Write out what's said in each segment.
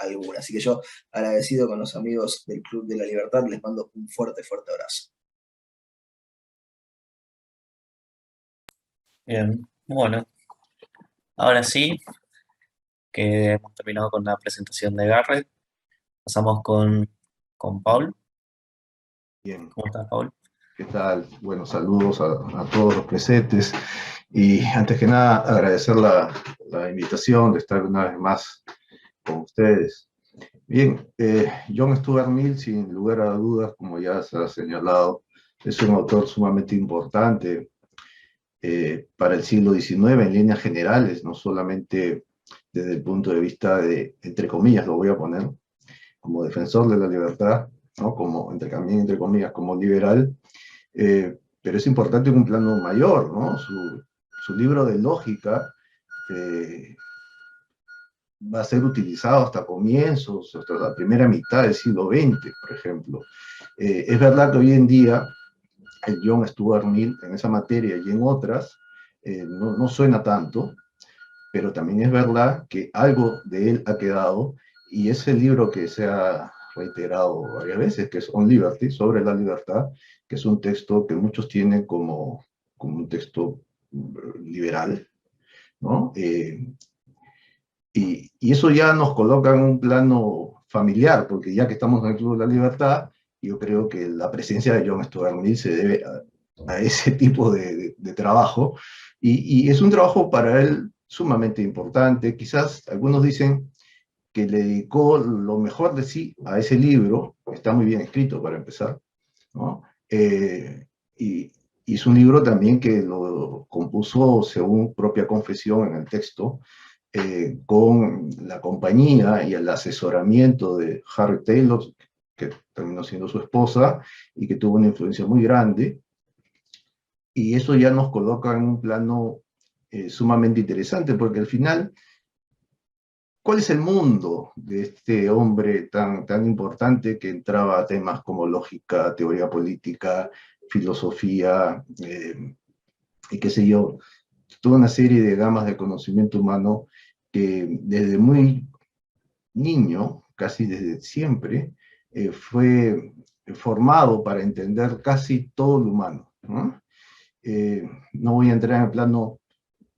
alguna. Así que yo, agradecido con los amigos del Club de la Libertad, les mando un fuerte, fuerte abrazo. Bien, bueno, ahora sí que hemos terminado con la presentación de Garrett, pasamos con Paul. Bien, ¿Cómo estás, Paul? ¿qué tal? Bueno, saludos a todos los presentes y antes que nada agradecer la invitación de estar una vez más con ustedes. Bien, John Stuart Mill, sin lugar a dudas, como ya se ha señalado, es un autor sumamente importante para el siglo XIX en líneas generales, no solamente desde el punto de vista de, entre comillas, lo voy a poner, como defensor de la libertad, ¿no? Como, también entre comillas, como liberal, pero es importante en un plano mayor, ¿no? Su libro de lógica va a ser utilizado hasta comienzos, hasta la primera mitad del siglo XX, por ejemplo. Es verdad que hoy en día el John Stuart Mill en esa materia y en otras no suena tanto, pero también es verdad que algo de él ha quedado, y ese libro que se ha reiterado varias veces, que es On Liberty, sobre la libertad, que es un texto que muchos tienen como un texto liberal, ¿no? Y eso ya nos coloca en un plano familiar, porque ya que estamos en el Club de la Libertad, yo creo que la presencia de John Stuart Mill se debe a ese tipo de trabajo, y es un trabajo para él sumamente importante. Quizás algunos dicen que le dedicó lo mejor de sí a ese libro, está muy bien escrito para empezar, ¿no? Y es un libro también que lo compuso según propia confesión en el texto, con la compañía y el asesoramiento de Harry Taylor, que terminó siendo su esposa y que tuvo una influencia muy grande. Y eso ya nos coloca en un plano sumamente interesante, porque al final, ¿cuál es el mundo de este hombre tan importante que entraba a temas como lógica, teoría política, filosofía, y qué sé yo, toda una serie de gamas de conocimiento humano que desde muy niño, casi desde siempre, fue formado para entender casi todo lo humano, ¿no? No voy a entrar en el plano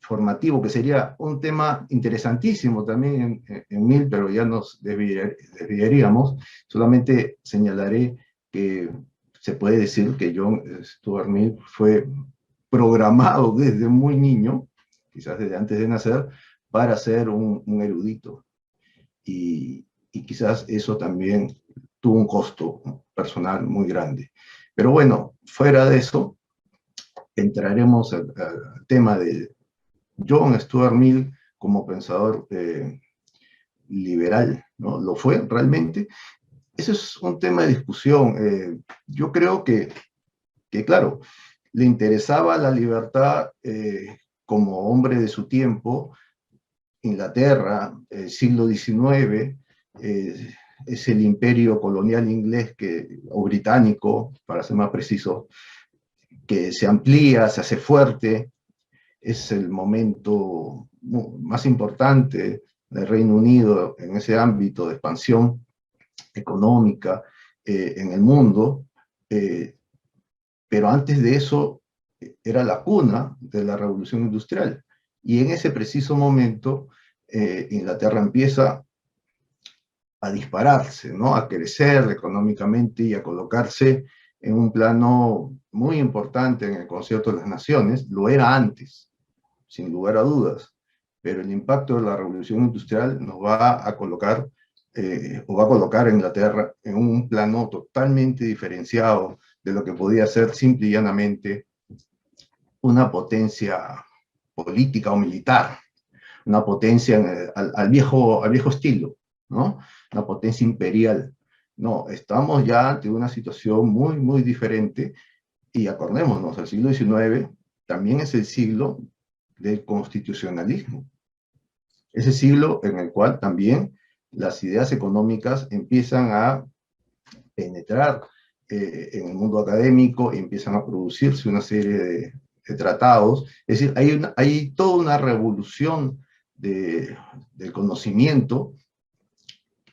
formativo, que sería un tema interesantísimo también en Mill, pero ya nos desviaríamos. Solamente señalaré que se puede decir que John Stuart Mill fue programado desde muy niño, quizás desde antes de nacer, para ser un erudito. Y quizás eso también tuvo un costo personal muy grande. Pero bueno, fuera de eso, entraremos al tema de John Stuart Mill como pensador liberal, ¿no? ¿Lo fue realmente? Ese es un tema de discusión. Yo creo claro, le interesaba la libertad como hombre de su tiempo. Inglaterra, siglo XIX, es el imperio colonial inglés o británico, para ser más preciso, que se amplía, se hace fuerte. Es el momento más importante del Reino Unido en ese ámbito de expansión económica en el mundo, pero antes de eso era la cuna de la Revolución Industrial. Y en ese preciso momento, Inglaterra empieza a dispararse, ¿no? A crecer económicamente y a colocarse en un plano muy importante en el concierto de las naciones. Lo era antes, sin lugar a dudas, pero el impacto de la Revolución Industrial nos va a colocar, o va a colocar a Inglaterra en un plano totalmente diferenciado de lo que podía ser simple y llanamente una potencia política o militar, una potencia al viejo estilo, ¿no? Una potencia imperial. No, estamos ya ante una situación muy, muy diferente, y acordémonos, el siglo XIX también es el siglo del constitucionalismo. Ese siglo en el cual también las ideas económicas empiezan a penetrar en el mundo académico, empiezan a producirse una serie de tratados. Es decir, hay toda una revolución del conocimiento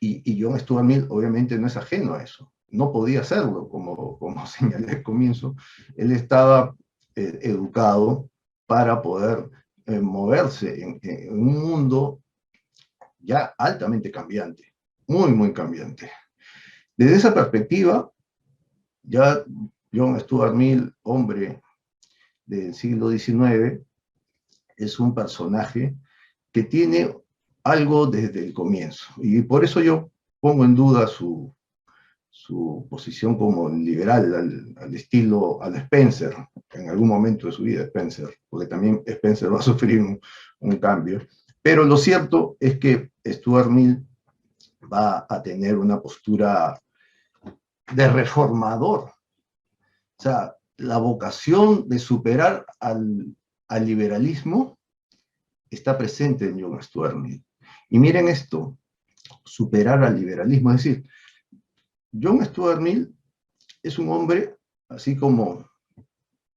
Y John Stuart Mill obviamente no es ajeno a eso. No podía hacerlo, como señalé al comienzo. Él estaba educado para poder moverse en un mundo ya altamente cambiante, muy, muy cambiante. Desde esa perspectiva, ya John Stuart Mill, hombre del siglo XIX, es un personaje que tiene algo desde el comienzo. Y por eso yo pongo en duda su posición como liberal, al estilo, al Spencer, en algún momento de su vida Spencer, porque también Spencer va a sufrir un cambio. Pero lo cierto es que Stuart Mill va a tener una postura de reformador. O sea, la vocación de superar al liberalismo está presente en John Stuart Mill. Y miren esto, superar al liberalismo, es decir, John Stuart Mill es un hombre, así como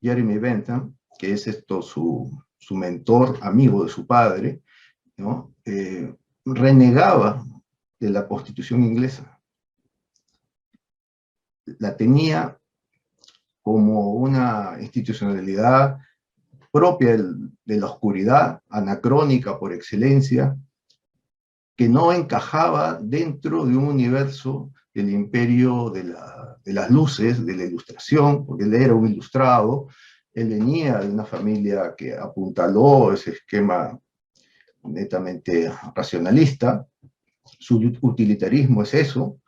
Jeremy Bentham, que es su mentor, amigo de su padre, ¿no? Renegaba de la Constitución inglesa. La tenía como una institucionalidad propia de la oscuridad, anacrónica por excelencia, que no encajaba dentro de un universo del imperio de las luces, de la ilustración, porque él era un ilustrado, él venía de una familia que apuntaló ese esquema netamente racionalista, su utilitarismo es eso,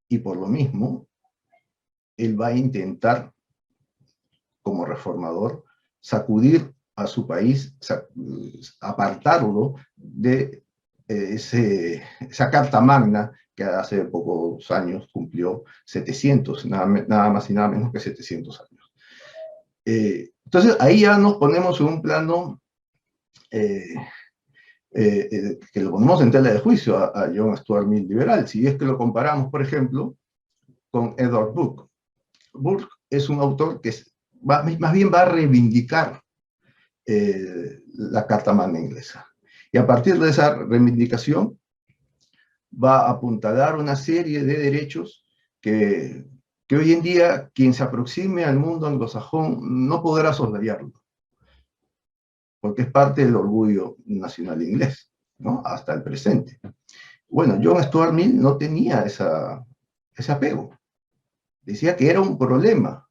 y por lo mismo, él va a intentar, como reformador, sacudir a su país, apartarlo de esa carta magna que hace pocos años cumplió 700, nada más y nada menos que 700 años. Entonces ahí ya nos ponemos en un plano que lo ponemos en tela de juicio a John Stuart Mill liberal, si es que lo comparamos, por ejemplo, con Edward Burke. Burke es un autor que más bien va a reivindicar la Carta Magna inglesa. Y a partir de esa reivindicación va a apuntalar una serie de derechos que hoy en día quien se aproxime al mundo anglosajón no podrá soslayarlo, porque es parte del orgullo nacional inglés, ¿no? Hasta el presente. Bueno, John Stuart Mill no tenía ese apego. Decía que era un problema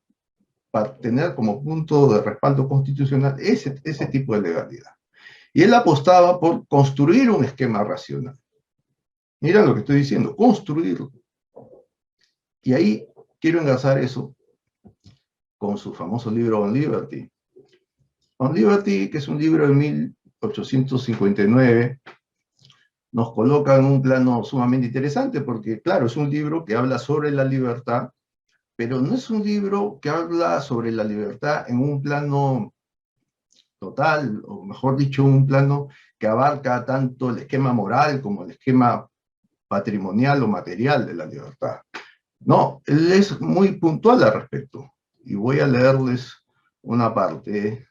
para tener como punto de respaldo constitucional ese tipo de legalidad. Y él apostaba por construir un esquema racional. Mira lo que estoy diciendo, construirlo. Y ahí quiero enlazar eso con su famoso libro On Liberty. On Liberty, que es un libro de 1859, nos coloca en un plano sumamente interesante porque, claro, es un libro que habla sobre la libertad, pero no es un libro que habla sobre la libertad en un plano total, o mejor dicho, un plano que abarca tanto el esquema moral como el esquema patrimonial o material de la libertad. No, él es muy puntual al respecto. Y voy a leerles una parte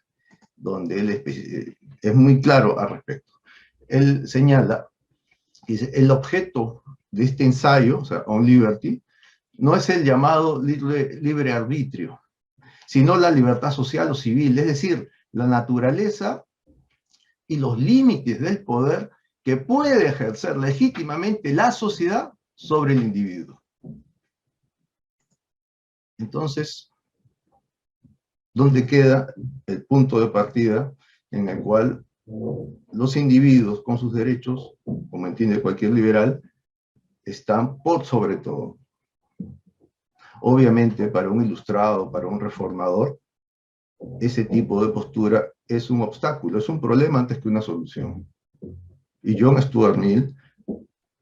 donde él es muy claro al respecto. Él señala, dice, el objeto de este ensayo, o sea, On Liberty, no es el llamado libre arbitrio, sino la libertad social o civil, es decir, la naturaleza y los límites del poder que puede ejercer legítimamente la sociedad sobre el individuo. Entonces, ¿dónde queda el punto de partida en el cual los individuos con sus derechos, como entiende cualquier liberal, están por sobre todo? Obviamente, para un ilustrado, para un reformador, ese tipo de postura es un obstáculo, es un problema antes que una solución. Y John Stuart Mill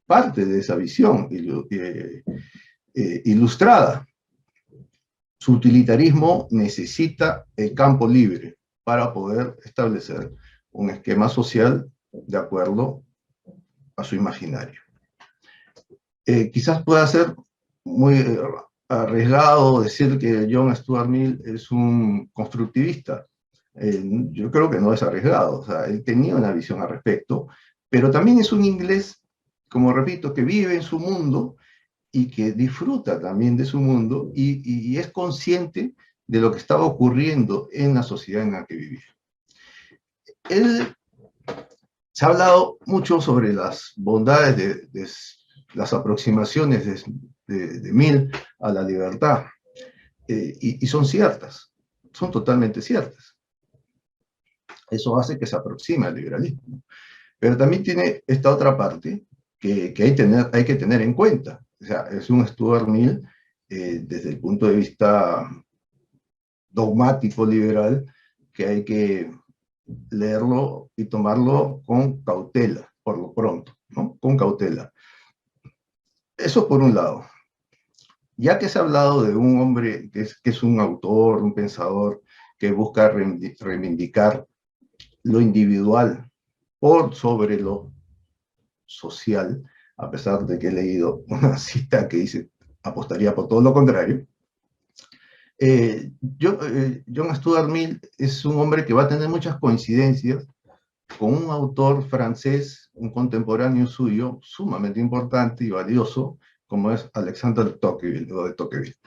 parte de esa visión ilustrada. Su utilitarismo necesita el campo libre para poder establecer un esquema social de acuerdo a su imaginario. Quizás pueda ser muy arriesgado decir que John Stuart Mill es un constructivista. Yo creo que no es arriesgado, o sea, él tenía una visión al respecto, pero también es un inglés como repito, que vive en su mundo y que disfruta también de su mundo y es consciente de lo que estaba ocurriendo en la sociedad en la que vivía. Se ha hablado mucho sobre las bondades de las aproximaciones de Mill a la libertad, y son ciertas, son totalmente ciertas. Eso hace que se aproxime al liberalismo. Pero también tiene esta otra parte que hay que tener en cuenta. O sea, es un Stuart Mill desde el punto de vista dogmático liberal que hay que leerlo y tomarlo con cautela, por lo pronto, ¿no? Con cautela. Eso por un lado. Ya que se ha hablado de un hombre que es un autor, un pensador, que busca reivindicar lo individual por sobre lo social, a pesar de que he leído una cita que dice, apostaría por todo lo contrario, John Stuart Mill es un hombre que va a tener muchas coincidencias con un autor francés, un contemporáneo suyo, sumamente importante y valioso, como es Alexandre de Tocqueville.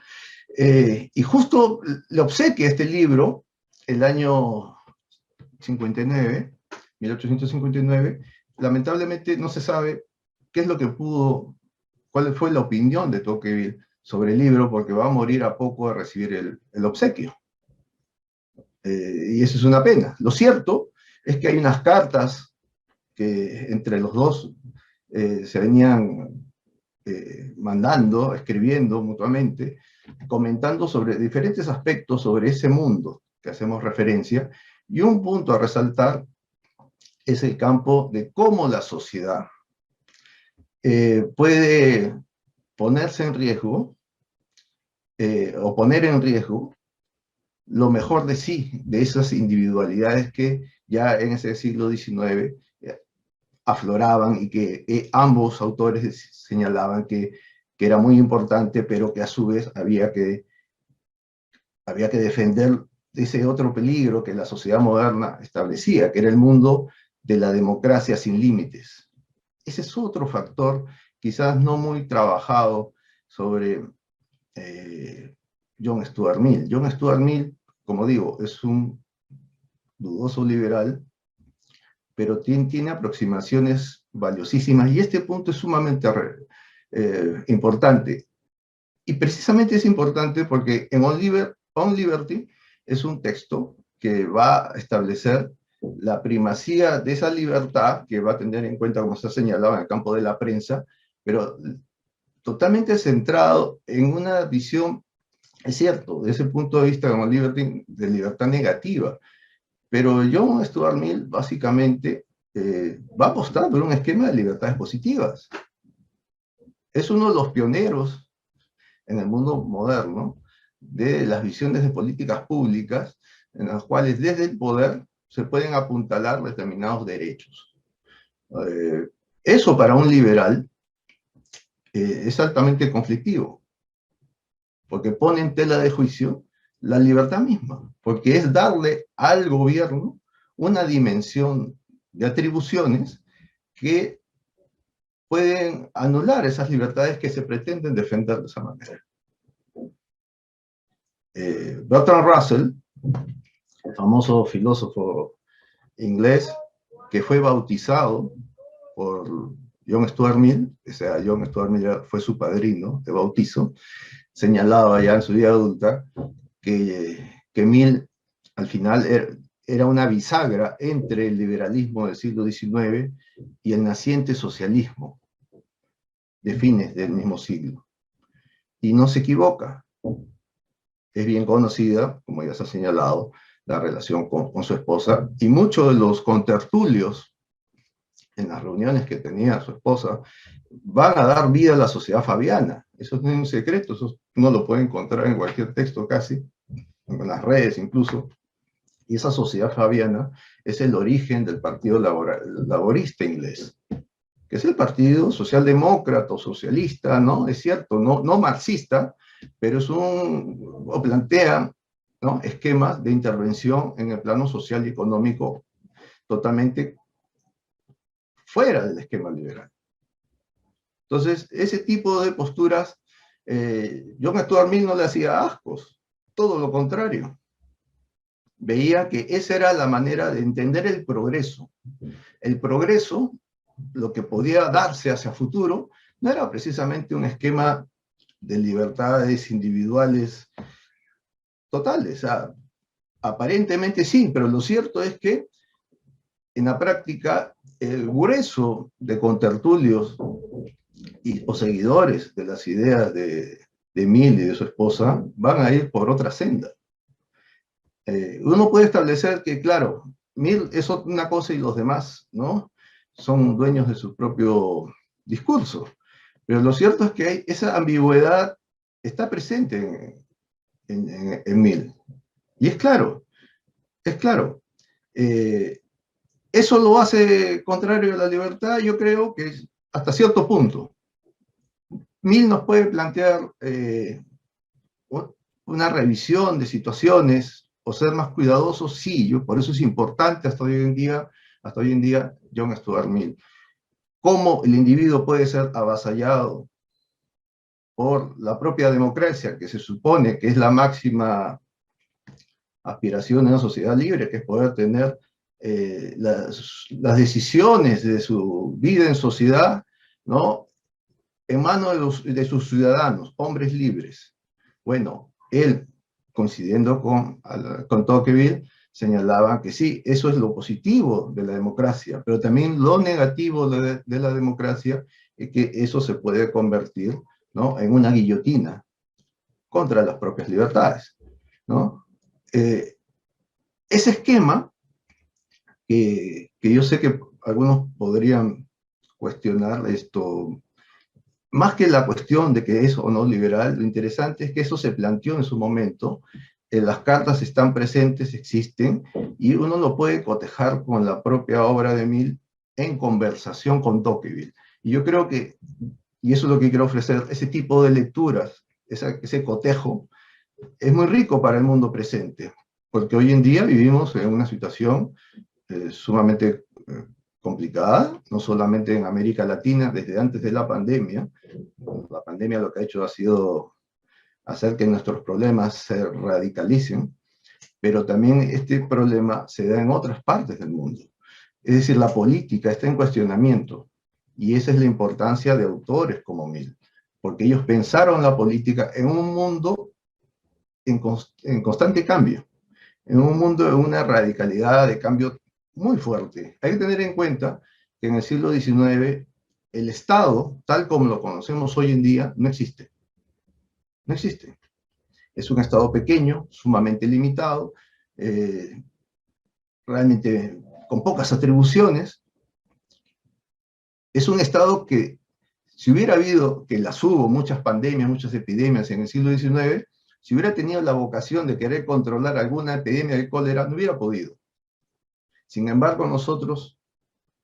Y justo le obsequia este libro, el año 59, 1859, lamentablemente no se sabe qué es lo que cuál fue la opinión de Tocqueville sobre el libro, porque va a morir a poco de recibir el obsequio. Y eso es una pena. Lo cierto es que hay unas cartas que entre los dos se venían mandando, escribiendo mutuamente, comentando sobre diferentes aspectos sobre ese mundo que hacemos referencia, y un punto a resaltar es el campo de cómo la sociedad puede ponerse en riesgo o poner en riesgo lo mejor de sí, de esas individualidades que ya en ese siglo XIX afloraban y que ambos autores señalaban que era muy importante, pero que a su vez había que defender ese otro peligro que la sociedad moderna establecía, que era el mundo de la democracia sin límites. Ese es otro factor, quizás no muy trabajado, sobre John Stuart Mill. John Stuart Mill, como digo, es un dudoso liberal, pero tiene aproximaciones valiosísimas, y este punto es sumamente importante. Y precisamente es importante porque en On Liberty es un texto que va a establecer la primacía de esa libertad, que va a tener en cuenta, como se ha señalado, en el campo de la prensa, pero totalmente centrado en una visión, es cierto, desde ese punto de vista como Liberty, de libertad negativa. Pero John Stuart Mill básicamente va a apostar por un esquema de libertades positivas. Es uno de los pioneros en el mundo moderno de las visiones de políticas públicas en las cuales desde el poder se pueden apuntalar determinados derechos. Eso para un liberal es altamente conflictivo, porque pone en tela de juicio la libertad misma, porque es darle al gobierno una dimensión de atribuciones que pueden anular esas libertades que se pretenden defender de esa manera. Bertrand Russell, el famoso filósofo inglés que fue bautizado por John Stuart Mill, o sea, John Stuart Mill fue su padrino de bautizo, señalaba ya en su vida adulta que Mill al final era una bisagra entre el liberalismo del siglo XIX y el naciente socialismo de fines del mismo siglo. Y no se equivoca. Es bien conocida, como ya se ha señalado, la relación con su esposa, y muchos de los contertulios en las reuniones que tenía su esposa van a dar vida a la sociedad fabiana. Eso no es un secreto, eso uno lo puede encontrar en cualquier texto casi, en las redes incluso. Y esa sociedad fabiana es el origen del Partido Laborista inglés, que es el partido socialdemócrata o socialista, ¿no? Es cierto, no marxista, pero o plantea, ¿no?, esquemas de intervención en el plano social y económico totalmente fuera del esquema liberal. Entonces, ese tipo de posturas, John Stuart Mill no le hacía ascos, todo lo contrario. Veía que esa era la manera de entender el progreso. El progreso, lo que podía darse hacia futuro, no era precisamente un esquema de libertades individuales totales. O sea, aparentemente sí, pero lo cierto es que en la práctica el grueso de contertulios o seguidores de las ideas de Mill y de su esposa van a ir por otra senda. Uno puede establecer que, claro, Mill es una cosa y los demás, ¿no? Son dueños de su propio discurso. Pero lo cierto es que esa ambigüedad está presente en Mill. Y es claro, es claro. ¿Eso lo hace contrario a la libertad? Yo creo que hasta cierto punto. Mill nos puede plantear una revisión de situaciones o ser más cuidadosos, sí, por eso es importante hasta hoy en día John Stuart Mill. Cómo el individuo puede ser avasallado por la propia democracia, que se supone que es la máxima aspiración de una sociedad libre, que es poder tener las decisiones de su vida en sociedad, ¿no?, en manos de sus ciudadanos, hombres libres. Bueno, él, coincidiendo con Tocqueville, señalaba que sí, eso es lo positivo de la democracia, pero también lo negativo de la democracia es que eso se puede convertir, ¿no?, en una guillotina contra las propias libertades, ¿no? Ese esquema, que yo sé que algunos podrían cuestionar esto, más que la cuestión de que es o no liberal, lo interesante es que eso se planteó en su momento, las cartas están presentes, existen, y uno lo puede cotejar con la propia obra de Mill en conversación con Tocqueville. Y yo creo que, y eso es lo que quiero ofrecer, ese tipo de lecturas, ese cotejo, es muy rico para el mundo presente, porque hoy en día vivimos en una situación sumamente complicada, no solamente en América Latina, desde antes de la pandemia. La pandemia lo que ha hecho ha sido hacer que nuestros problemas se radicalicen, pero también este problema se da en otras partes del mundo. Es decir, la política está en cuestionamiento, y esa es la importancia de autores como Mill, porque ellos pensaron la política en un mundo en constante cambio, en un mundo de una radicalidad de cambio muy fuerte. Hay que tener en cuenta que en el siglo XIX el Estado, tal como lo conocemos hoy en día, no existe. No existe. Es un Estado pequeño, sumamente limitado, realmente con pocas atribuciones. Es un Estado que, si hubiera habido, que las hubo, muchas pandemias, muchas epidemias en el siglo XIX, si hubiera tenido la vocación de querer controlar alguna epidemia de cólera, no hubiera podido. Sin embargo, nosotros,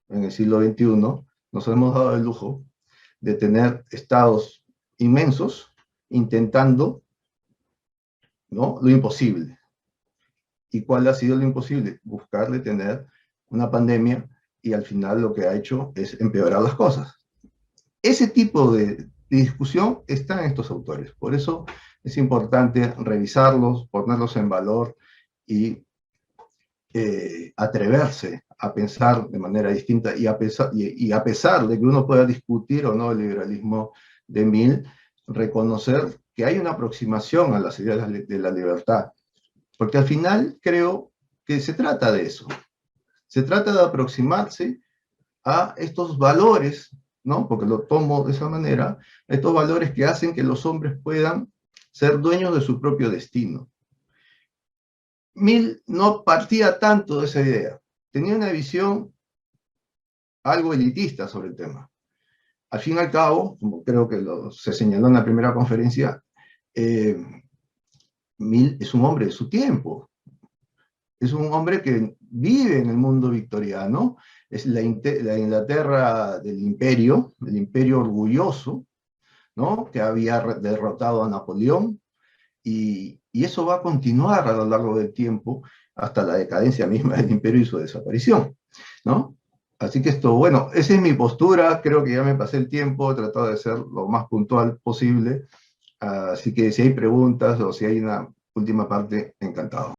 en el siglo XXI, nos hemos dado el lujo de tener estados inmensos intentando, ¿no?, lo imposible. ¿Y cuál ha sido lo imposible? Buscar detener una pandemia, y al final lo que ha hecho es empeorar las cosas. Ese tipo de discusión está en estos autores. Por eso es importante revisarlos, ponerlos en valor y atreverse a pensar de manera distinta, y a pesar de que uno pueda discutir o no el liberalismo de Mill, reconocer que hay una aproximación a las ideas de la libertad, porque al final creo que se trata de eso, se trata de aproximarse a estos valores, ¿no?, porque lo tomo de esa manera, estos valores que hacen que los hombres puedan ser dueños de su propio destino. Mill no partía tanto de esa idea, tenía una visión algo elitista sobre el tema. Al fin y al cabo, como creo que se señaló en la primera conferencia, Mill es un hombre de su tiempo, es un hombre que vive en el mundo victoriano, es la Inglaterra del imperio, el imperio orgulloso, ¿no?, que había derrotado a Napoleón, y eso va a continuar a lo largo del tiempo hasta la decadencia misma del imperio y su desaparición, ¿no? Así que esto, bueno, esa es mi postura, creo que ya me pasé el tiempo, he tratado de ser lo más puntual posible, así que si hay preguntas o si hay una última parte, encantado.